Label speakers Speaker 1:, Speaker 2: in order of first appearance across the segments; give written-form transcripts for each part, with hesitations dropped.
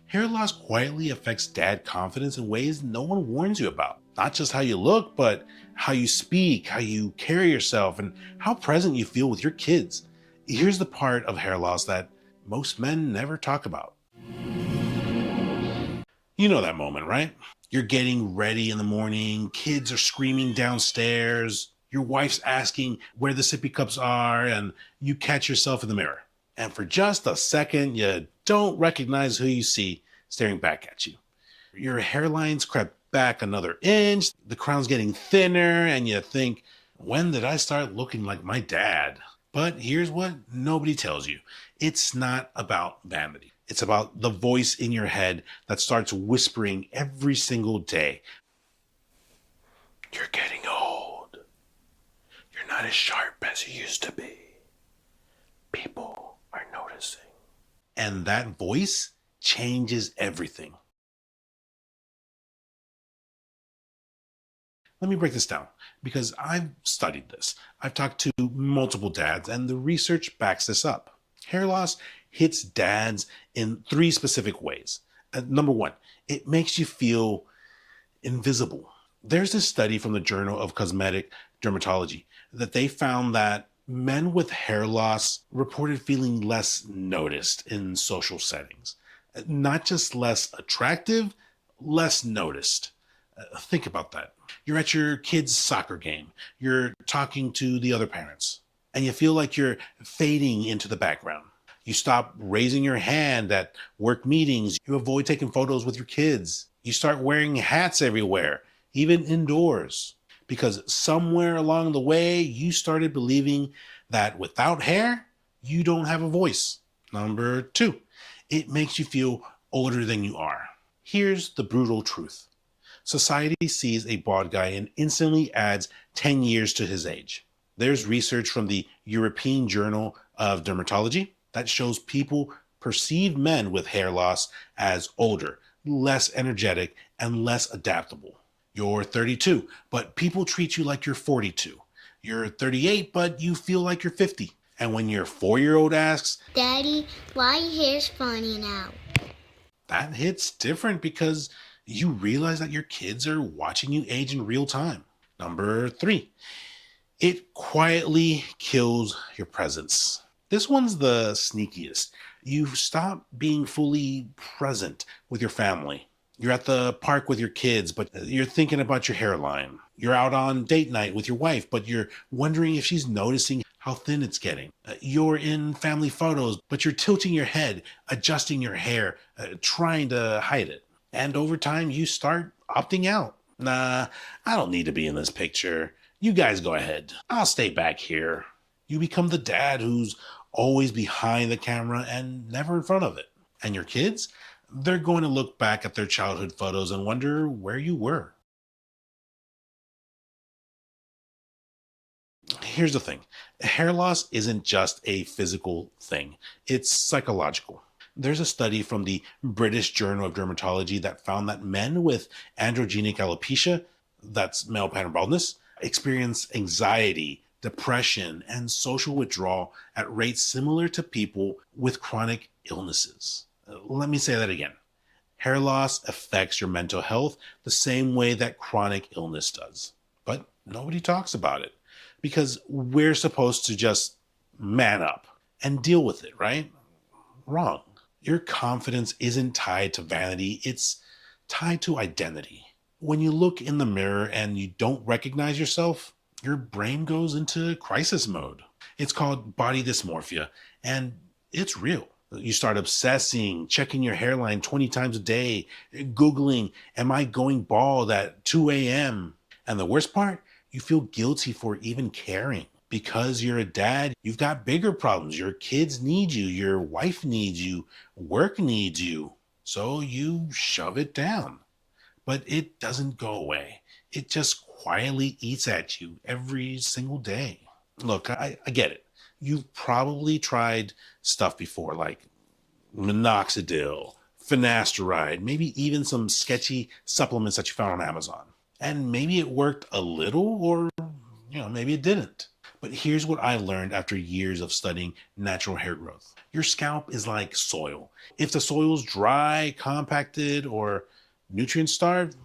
Speaker 1: Hair loss quietly affects dad confidence in ways no one warns you about. Not just how you look, but how you speak, how you carry yourself, and how present you feel with your kids. Here's the part of hair loss that most men never talk about. You know that moment, right? You're getting ready in the morning, kids are screaming downstairs, your wife's asking where the sippy cups are, and you catch yourself in the mirror. And for just a second, you don't recognize who you see staring back at you. Your hairline's crept back another inch, the crown's getting thinner, and you think, when did I start looking like my dad? But here's what nobody tells you. It's not about vanity. It's about the voice in your head that starts whispering every single day. You're getting old. You're not as sharp as you used to be. People are noticing. And that voice changes everything. Let me break this down because I've studied this. I've talked to multiple dads and the research backs this up. Hair loss hits dads in three specific ways. Number one, it makes you feel invisible. There's this study from the Journal of Cosmetic Dermatology that they found that men with hair loss reported feeling less noticed in social settings. Not just less attractive, less noticed. Think about that. You're at your kid's soccer game. You're talking to the other parents, and you feel like you're fading into the background. You stop raising your hand at work meetings. You avoid taking photos with your kids. You start wearing hats everywhere, even indoors, because somewhere along the way, you started believing that without hair, you don't have a voice. Number two, it makes you feel older than you are. Here's the brutal truth. Society sees a bald guy and instantly adds 10 years to his age. There's research from the European Journal of Dermatology that shows people perceive men with hair loss as older, less energetic, and less adaptable. You're 32, but people treat you like you're 42. You're 38, but you feel like you're 50. And when your 4-year-old asks,
Speaker 2: Daddy, why hair's funny now?
Speaker 1: that hits different because you realize that your kids are watching you age in real time. Number three, it quietly kills your presence. This one's the sneakiest. You stop being fully present with your family. You're at the park with your kids, but you're thinking about your hairline. You're out on date night with your wife, but you're wondering if she's noticing how thin it's getting. You're in family photos, but you're tilting your head, adjusting your hair, trying to hide it. And over time, you start opting out. Nah, I don't need to be in this picture. You guys go ahead. I'll stay back here. You become the dad who's always behind the camera and never in front of it. And your kids, they're going to look back at their childhood photos and wonder where you were. Here's the thing. Hair loss isn't just a physical thing. It's psychological. There's a study from the British Journal of Dermatology that found that men with androgenic alopecia, that's male pattern baldness, experience anxiety, depression, and social withdrawal at rates similar to people with chronic illnesses. Let me say that again. Hair loss affects your mental health the same way that chronic illness does. But nobody talks about it because we're supposed to just man up and deal with it, right? Wrong. Your confidence isn't tied to vanity, it's tied to identity. When you look in the mirror and you don't recognize yourself, your brain goes into crisis mode. It's called body dysmorphia, and it's real. You start obsessing, checking your hairline 20 times a day, Googling, am I going bald at 2 a.m.? And the worst part, you feel guilty for even caring. Because you're a dad, you've got bigger problems. Your kids need you, your wife needs you, work needs you. So you shove it down. But it doesn't go away. It just quietly eats at you every single day. Look, I get it. You've probably tried stuff before like minoxidil, finasteride, maybe even some sketchy supplements that you found on Amazon. And maybe it worked a little or maybe it didn't. But here's what I learned after years of studying natural hair growth. Your scalp is like soil. If the soil's dry, compacted, or nutrient starved,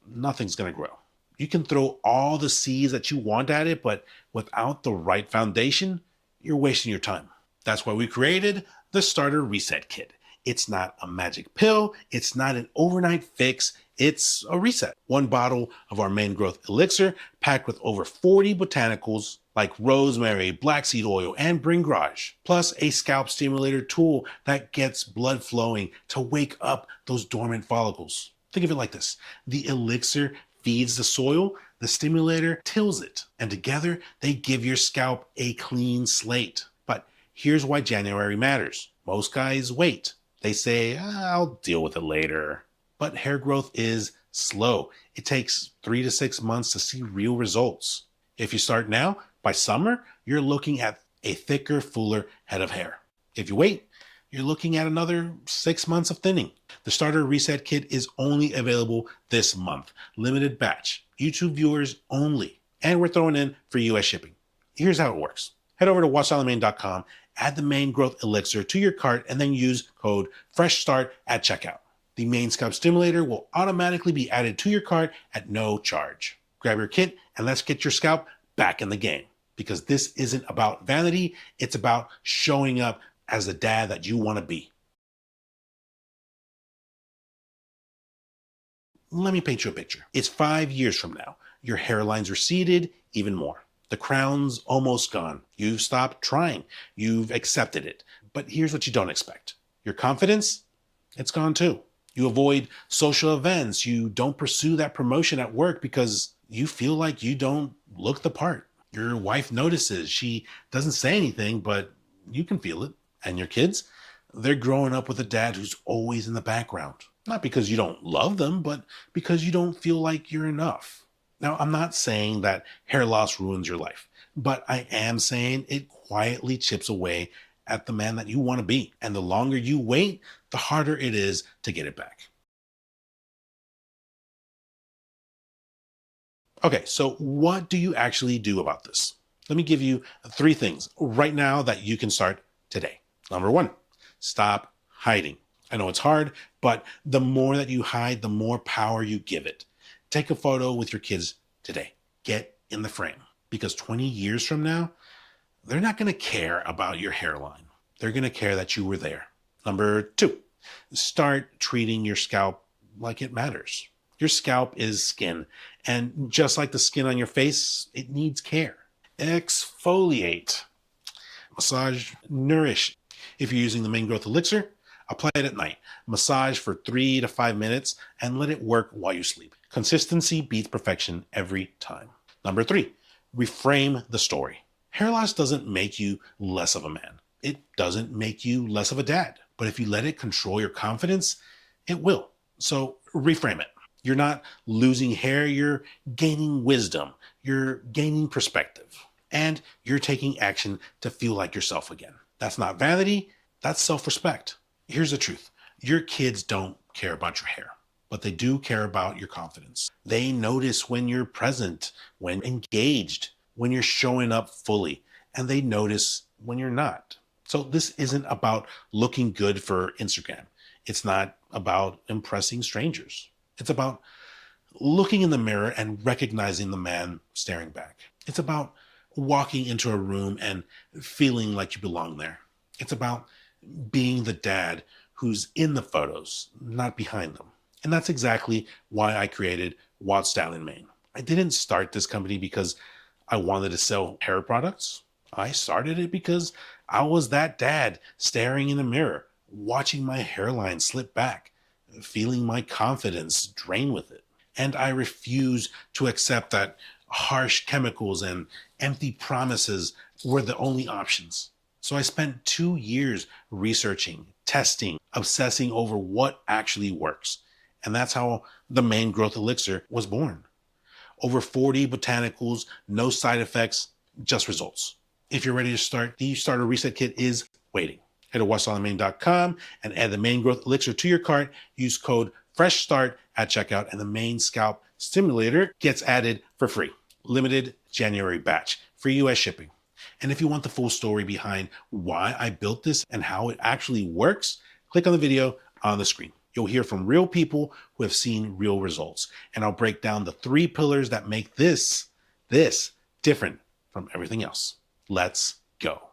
Speaker 1: nothing's going to grow. You can throw all the seeds that you want at it, but without the right foundation, you're wasting your time. That's why we created the Starter Reset Kit. It's not a magic pill, it's not an overnight fix, it's a reset. One bottle of our main growth elixir packed with over 40 botanicals like rosemary, black seed oil, and bringrage, plus a scalp stimulator tool that gets blood flowing to wake up those dormant follicles. Think of it like this. The elixir feeds the soil, the stimulator tills it, and together they give your scalp a clean slate. But here's why January matters. Most guys wait. They say, I'll deal with it later. But hair growth is slow. It takes 3 to 6 months to see real results. If you start now, by summer, you're looking at a thicker, fuller head of hair. If you wait, you're looking at another 6 months of thinning. The Starter Reset Kit is only available this month. Limited batch. YouTube viewers only. And we're throwing in for US shipping. Here's how it works. Head over to watchstyleandmane.com, add the main growth elixir to your cart, and then use code FRESHSTART at checkout. The main scalp stimulator will automatically be added to your cart at no charge. Grab your kit and let's get your scalp back in the game. Because this isn't about vanity, it's about showing up as the dad that you want to be. Let me paint you a picture. It's 5 years from now. Your hairline's receded even more. The crown's almost gone. You've stopped trying. You've accepted it. But here's what you don't expect. Your confidence, it's gone too. You avoid social events. You don't pursue that promotion at work because you feel like you don't look the part. Your wife notices. She doesn't say anything, but you can feel it. And your kids, they're growing up with a dad who's always in the background. Not because you don't love them, but because you don't feel like you're enough. Now, I'm not saying that hair loss ruins your life, but I am saying it quietly chips away at the man that you want to be. And the longer you wait, the harder it is to get it back. Okay, so what do you actually do about this? Let me give you 3 things right now that you can start today. Number 1, stop hiding. I know it's hard, but the more that you hide, the more power you give it. Take a photo with your kids today. Get in the frame. Because 20 years from now, they're not going to care about your hairline. They're going to care that you were there. Number 2, start treating your scalp like it matters. Your scalp is skin, and just like the skin on your face, it needs care. Exfoliate, massage, nourish. If you're using the main growth elixir, apply it at night. Massage for 3 to 5 minutes and let it work while you sleep. Consistency beats perfection every time. Number 3, reframe the story. Hair loss doesn't make you less of a man. It doesn't make you less of a dad. But if you let it control your confidence, it will. So reframe it. You're not losing hair, you're gaining wisdom. You're gaining perspective. And you're taking action to feel like yourself again. That's not vanity, that's self-respect. Here's the truth. Your kids don't care about your hair, but they do care about your confidence. They notice when you're present, when engaged, when you're showing up fully, and they notice when you're not. So this isn't about looking good for Instagram. It's not about impressing strangers. It's about looking in the mirror and recognizing the man staring back. It's about walking into a room and feeling like you belong there. It's about being the dad who's in the photos, not behind them. And that's exactly why I created Stallion Mane. I didn't start this company because I wanted to sell hair products. I started it because I was that dad staring in the mirror, watching my hairline slip back, feeling my confidence drain with it. And I refuse to accept that harsh chemicals and empty promises were the only options. So I spent 2 years researching, testing, obsessing over what actually works. And that's how the main growth elixir was born. Over 40 botanicals, no side effects, just results. If you're ready to start, the Starter Reset Kit is waiting. Head to watchstyleandmane.com and add the main growth elixir to your cart. Use code FRESHSTART at checkout, and the main scalp stimulator gets added for free. Limited January batch. Free US shipping. And if you want the full story behind why I built this and how it actually works, click on the video on the screen. You'll hear from real people who have seen real results. And I'll break down the 3 pillars that make this different from everything else. Let's go.